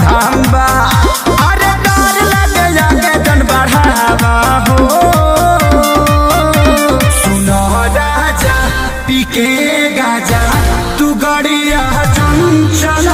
धाम बा। अरे डर लगे जाके जन बढ़ावा हो। सुनो राजा पी के गाजा तू गड़िया चंचल